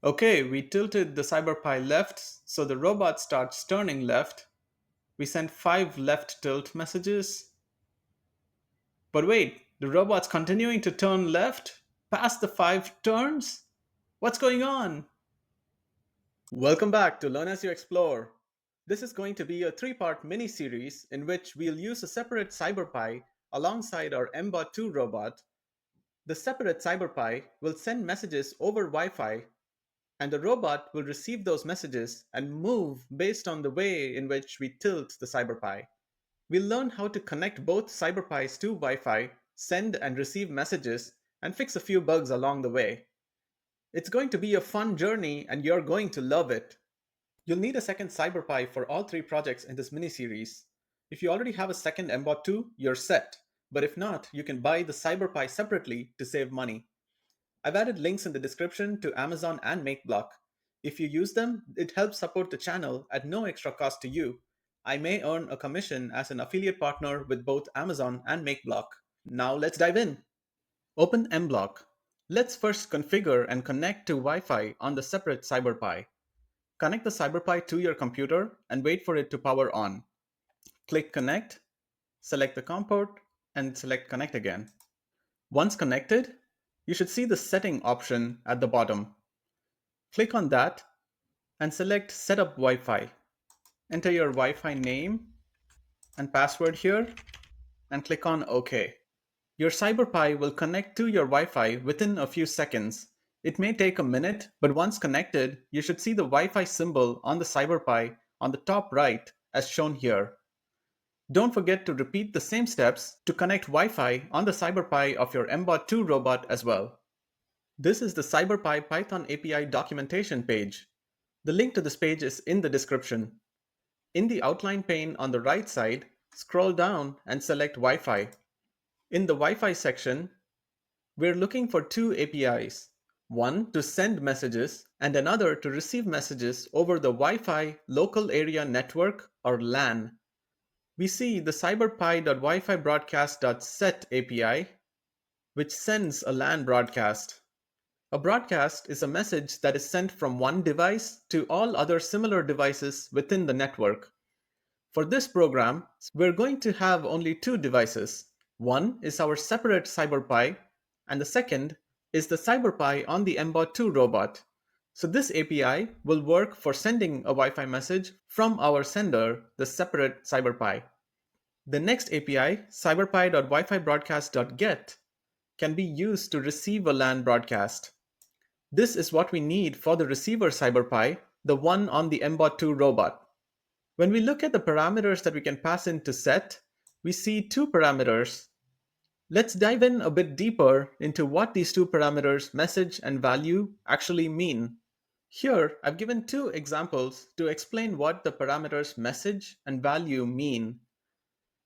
Okay, we tilted the CyberPi left, so the robot starts turning left. We sent 5 left tilt messages. But wait, the robot's continuing to turn left past the 5 turns? What's going on? Welcome back to Learn as you explore. This is going to be a 3-part mini series in which we'll use a separate CyberPi alongside our mBot2 robot. The separate CyberPi will send messages over Wi Fi, and the robot will receive those messages and move based on the way in which we tilt the CyberPi. We'll learn how to connect both CyberPis to Wi Fi, send and receive messages, and fix a few bugs along the way. It's going to be a fun journey and you're going to love it. You'll need a second CyberPi for all 3 projects in this mini-series. If you already have a second mBot2, you're set. But if not, you can buy the CyberPi separately to save money. I've added links in the description to Amazon and MakeBlock. If you use them, it helps support the channel at no extra cost to you. I may earn a commission as an affiliate partner with both Amazon and MakeBlock. Now let's dive in. Open mBlock. Let's first configure and connect to Wi-Fi on the separate CyberPi. Connect the CyberPi to your computer and wait for it to power on. Click Connect, select the COM port, and select Connect again. Once connected, you should see the setting option at the bottom. Click on that and select Setup Wi-Fi. Enter your Wi-Fi name and password here and click on OK. Your CyberPi will connect to your Wi-Fi within a few seconds. It may take a minute, but once connected, you should see the Wi-Fi symbol on the CyberPi on the top right as shown here. Don't forget to repeat the same steps to connect Wi-Fi on the CyberPi of your mBot2 robot as well. This is the CyberPi Python API documentation page. The link to this page is in the description. In the outline pane on the right side, scroll down and select Wi-Fi. In the Wi-Fi section, we're looking for 2 APIs, one to send messages and another to receive messages over the Wi-Fi Local Area Network or LAN. We see the cyberpi.wifi broadcast.set API, which sends a LAN broadcast. A broadcast is a message that is sent from one device to all other similar devices within the network. For this program, we're going to have only 2 devices. One is our separate CyberPi, and the second is the CyberPi on the mBot2 robot. So this API will work for sending a Wi-Fi message from our sender, the separate CyberPi. The next API, cyberpi.wifi broadcast.get, can be used to receive a LAN broadcast. This is what we need for the receiver CyberPi, the one on the mBot2 robot. When we look at the parameters that we can pass in to set, we see 2 parameters. Let's dive in a bit deeper into what these 2 parameters, message and value, actually mean. Here, I've given 2 examples to explain what the parameters message and value mean.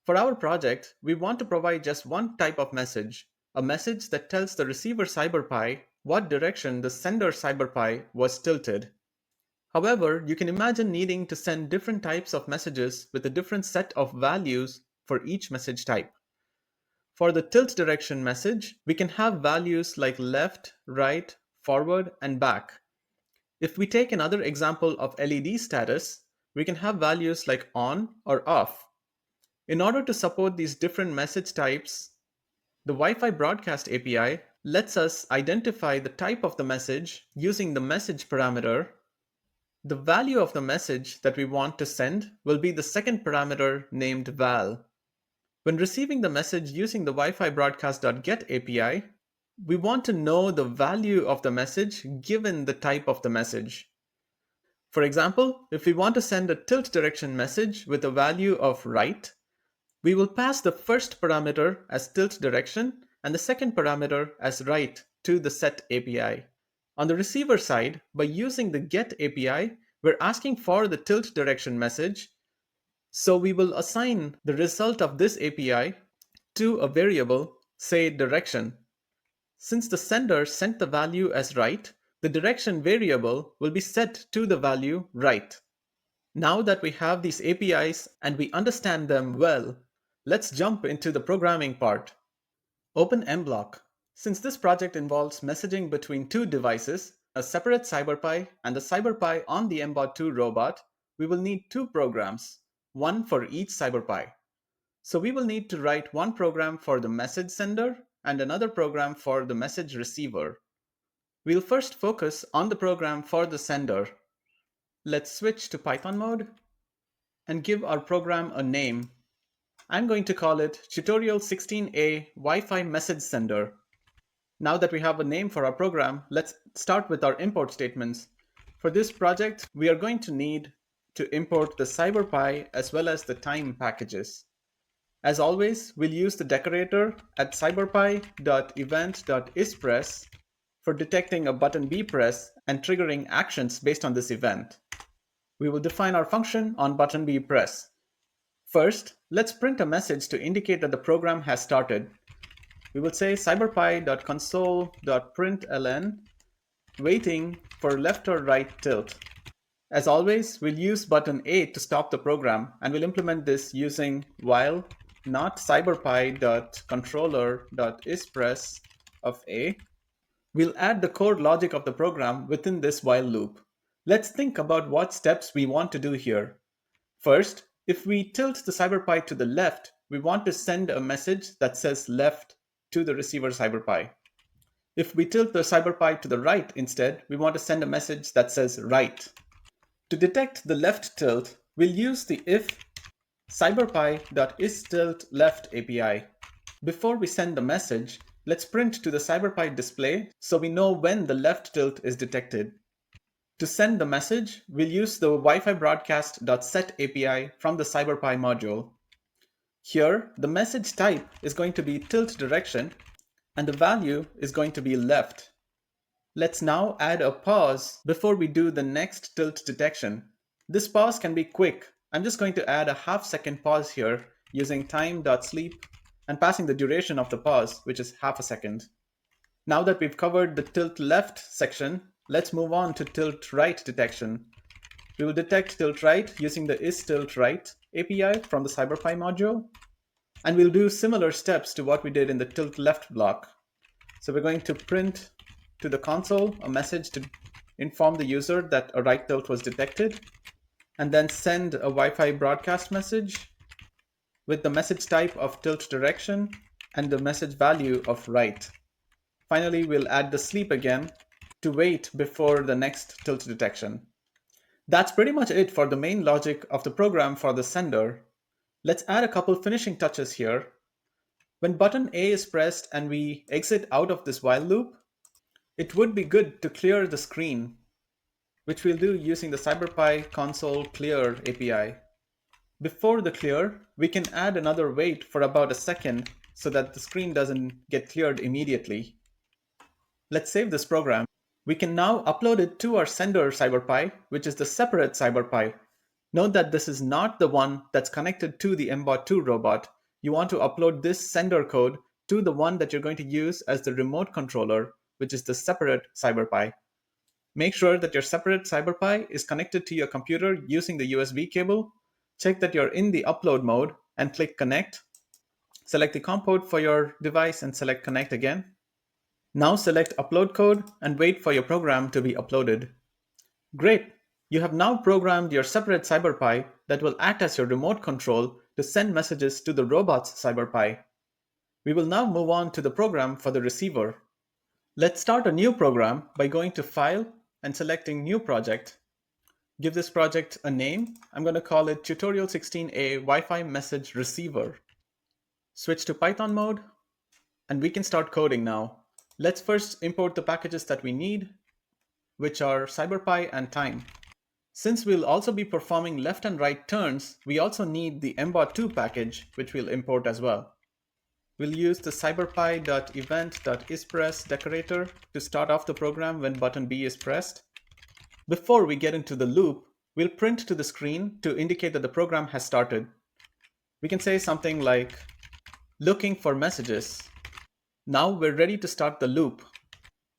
For our project, we want to provide just one type of message, a message that tells the receiver CyberPi what direction the sender CyberPi was tilted. However, you can imagine needing to send different types of messages with a different set of values for each message type. For the tilt direction message, we can have values like left, right, forward, and back. If we take another example of LED status, we can have values like on or off. In order to support these different message types, the Wi-Fi broadcast API lets us identify the type of the message using the message parameter. The value of the message that we want to send will be the second parameter named val. When receiving the message using the Wi-Fi broadcast.get API, we want to know the value of the message given the type of the message. For example, if we want to send a tilt direction message with a value of right, we will pass the first parameter as tilt direction and the second parameter as right to the set API. On the receiver side, by using the get API, we're asking for the tilt direction message. So we will assign the result of this API to a variable, say direction. Since the sender sent the value as right, the direction variable will be set to the value right. Now that we have these APIs and we understand them well, let's jump into the programming part. Open mBlock. Since this project involves messaging between 2 devices, A separate CyberPi and the CyberPi on the mBot2 robot, we will need two programs, one for each CyberPi. So we will need to write one program for the message sender and another program for the message receiver. We'll first focus on the program for the sender. Let's switch to Python mode and give our program a name. I'm going to call it Tutorial 16A Wi-Fi Message Sender. Now that we have a name for our program, let's start with our import statements. For this project, we are going to need to import the CyberPi as well as the time packages. As always, we'll use the decorator at cyberpi.event.isPress for detecting a button B press and triggering actions based on this event. We will define our function on button B press. First, let's print a message to indicate that the program has started. We will say cyberpi.console.println waiting for left or right tilt. As always, we'll use button A to stop the program, and we'll implement this using while not cyberpi.controller.isPress of A. We'll add the core logic of the program within this while loop. Let's think about what steps we want to do here. First, if we tilt the CyberPi to the left, we want to send a message that says left to the receiver CyberPi. If we tilt the CyberPi to the right instead, we want to send a message that says right. To detect the left tilt, we'll use the if cyberpi.isTiltLeft API. Before we send the message, let's print to the CyberPi display so we know when the left tilt is detected. To send the message, we'll use the Wi-Fi broadcast.set API from the CyberPi module. Here, the message type is going to be tilt direction, and the value is going to be left. Let's now add a pause before we do the next tilt detection. This pause can be quick. I'm just going to add a half-second pause here using time.sleep and passing the duration of the pause, which is half a second. Now that we've covered the tilt left section, let's move on to tilt right detection. We will detect tilt right using the isTiltRight API from the CyberPi module. And we'll do similar steps to what we did in the tilt left block. So we're going to print to the console a message to inform the user that a right tilt was detected, and then send a Wi-Fi broadcast message with the message type of tilt direction and the message value of right. Finally, we'll add the sleep again to wait before the next tilt detection. That's pretty much it for the main logic of the program for the sender. Let's add a couple finishing touches here. When button A is pressed and we exit out of this while loop, it would be good to clear the screen, which we'll do using the CyberPi console clear API. Before the clear, we can add another wait for about a second so that the screen doesn't get cleared immediately. Let's save this program. We can now upload it to our sender CyberPi, which is the separate CyberPi. Note that this is not the one that's connected to the mBot2 robot. You want to upload this sender code to the one that you're going to use as the remote controller, which is the separate CyberPi. Make sure that your separate CyberPi is connected to your computer using the USB cable. Check that you're in the upload mode and click connect. Select the COM port for your device and select connect again. Now select upload code and wait for your program to be uploaded. Great! You have now programmed your separate CyberPi that will act as your remote control to send messages to the robot's CyberPi. We will now move on to the program for the receiver. Let's start a new program by going to File and selecting New Project. Give this project a name. I'm going to call it Tutorial 16A Wi-Fi Message Receiver. Switch to Python mode, and we can start coding now. Let's first import the packages that we need, which are CyberPi and time. Since we'll also be performing left and right turns, we also need the mBot2 package, which we'll import as well. We'll use the cyberpi.event.isPress decorator to start off the program when button B is pressed. Before we get into the loop, we'll print to the screen to indicate that the program has started. We can say something like, looking for messages. Now we're ready to start the loop.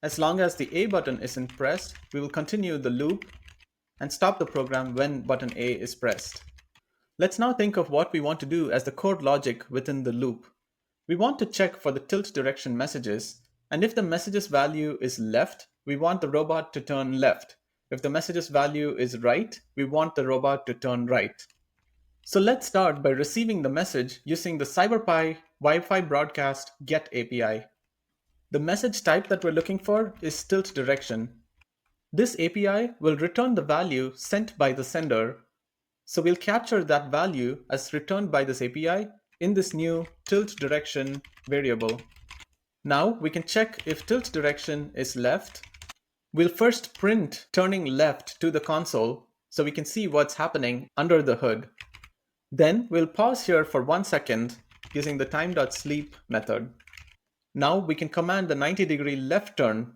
As long as the A button isn't pressed, we will continue the loop and stop the program when button A is pressed. Let's now think of what we want to do as the code logic within the loop. We want to check for the tilt direction messages, and if the messages value is left, we want the robot to turn left. If the message's value is right, we want the robot to turn right. So let's start by receiving the message using the CyberPi Wi-Fi broadcast GET API. The message type that we're looking for is tilt direction. This API will return the value sent by the sender. So we'll capture that value as returned by this API in this new tilt direction variable. Now we can check if tilt direction is left. We'll first print turning left to the console so we can see what's happening under the hood. Then we'll pause here for 1 second using the time.sleep method. Now we can command the 90-degree left turn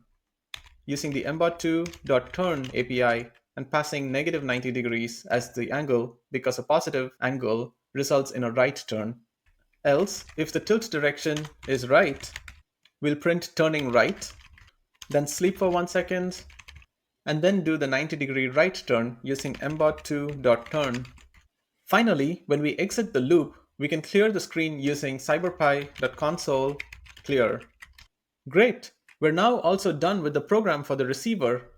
using the mBot2.turn API and passing negative 90 degrees as the angle because a positive angle results in a right turn. Else, if the tilt direction is right, we'll print turning right, then sleep for 1 second, and then do the 90-degree right turn using mBot2.turn. Finally, when we exit the loop, we can clear the screen using cyberpi.console clear. Great! We're now also done with the program for the receiver.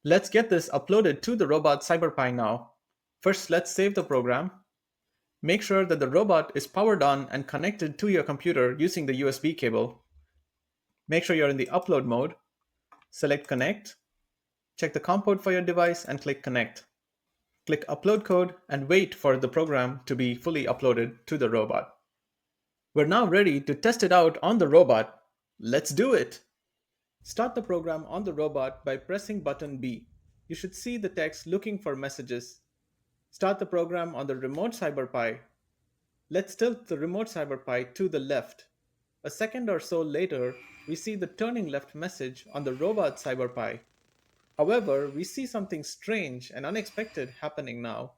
Let's get this uploaded to the robot CyberPi now. First, let's save the program. Make sure that the robot is powered on and connected to your computer using the USB cable. Make sure you're in the upload mode. Select Connect. Check the COM port for your device and click Connect. Click Upload Code and wait for the program to be fully uploaded to the robot. We're now ready to test it out on the robot. Let's do it! Start the program on the robot by pressing button B. You should see the text looking for messages. Start the program on the remote CyberPi. Let's tilt the remote CyberPi to the left. A second or so later, we see the turning left message on the robot CyberPi. However, we see something strange and unexpected happening now.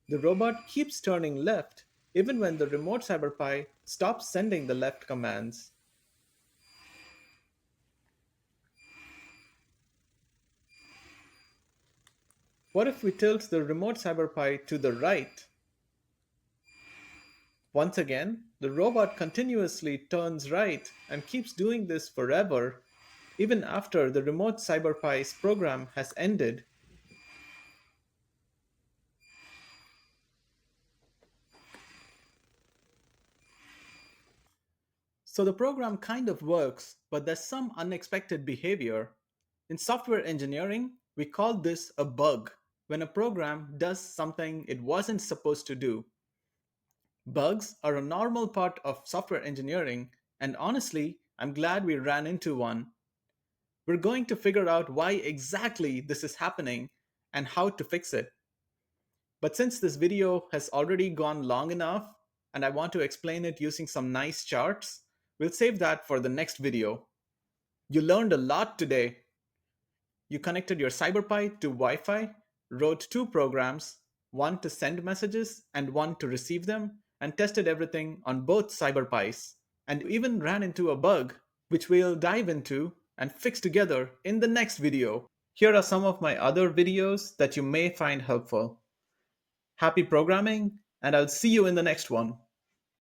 The robot keeps turning left even when the remote CyberPi stops sending the left commands. What if we tilt the remote CyberPi to the right? Once again, the robot continuously turns right and keeps doing this forever, even after the remote CyberPi's program has ended. So the program kind of works, but there's some unexpected behavior. In software engineering, we call this a bug, when a program does something it wasn't supposed to do. Bugs are a normal part of software engineering, and honestly, I'm glad we ran into one. We're going to figure out why exactly this is happening and how to fix it. But since this video has already gone long enough, and I want to explain it using some nice charts, we'll save that for the next video. You learned a lot today. You connected your CyberPi to Wi-Fi, wrote 2 programs, one to send messages and one to receive them, and tested everything on both CyberPis, and even ran into a bug, which we'll dive into and fix together in the next video. Here are some of my other videos that you may find helpful. Happy programming, and I'll see you in the next one.